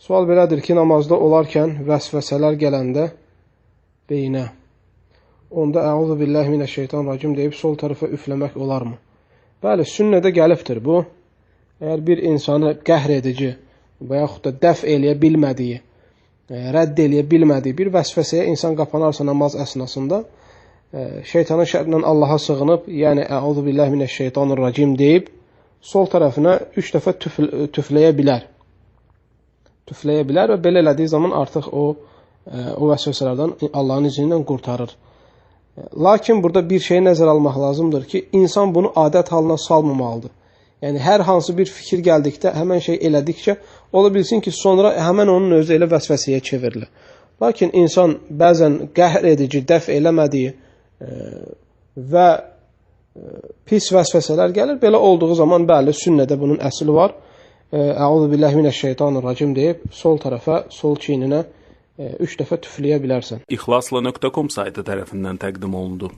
Sual belədir ki, namazda olarkən vəsvəsələr gələndə beyinə, onda əuzu billahi minəşşeytanirracim deyib sol tərəfə üfləmək olarmı? Bəli, sünnədə gəlibdir bu. Əgər bir insanı qəhr edici və yaxud da dəf eləyə bilmədiyi, rədd eləyə bilmədiyi bir vəsvəsəyə insan qapanarsa namaz əsnasında, şeytanın şərrindən Allaha sığınıb, yəni əuzu billahi minəşşeytanirracim deyib, sol tərəfinə 3 dəfə tüfləyə bilər. Tüfləyə bilər və belə elədiyi zaman artıq o vəsvəsələrdən Allahın izni ilə qurtarır. Lakin burada bir şey nəzərə almaq lazımdır ki, insan bunu adət halına salmamalıdır. Yəni, hər hansı bir fikir gəldikdə, həmən şey elədikcə, ola bilsin ki, sonra həmən onun özü elə vəsvəsəyə çevrilir. Lakin insan bəzən qəhr edici, dəf eləmədiyi və pis vəsvəsələr gəlir. Belə olduğu zaman, bəli, sünnədə bunun əsli var. Əuzu billahi minəşşeytanirracim deyib, sol tərəfə, sol çiyninə 3 dəfə tüfləyə bilərsən. İxlasla.com saytı tərəfindən təqdim olundu.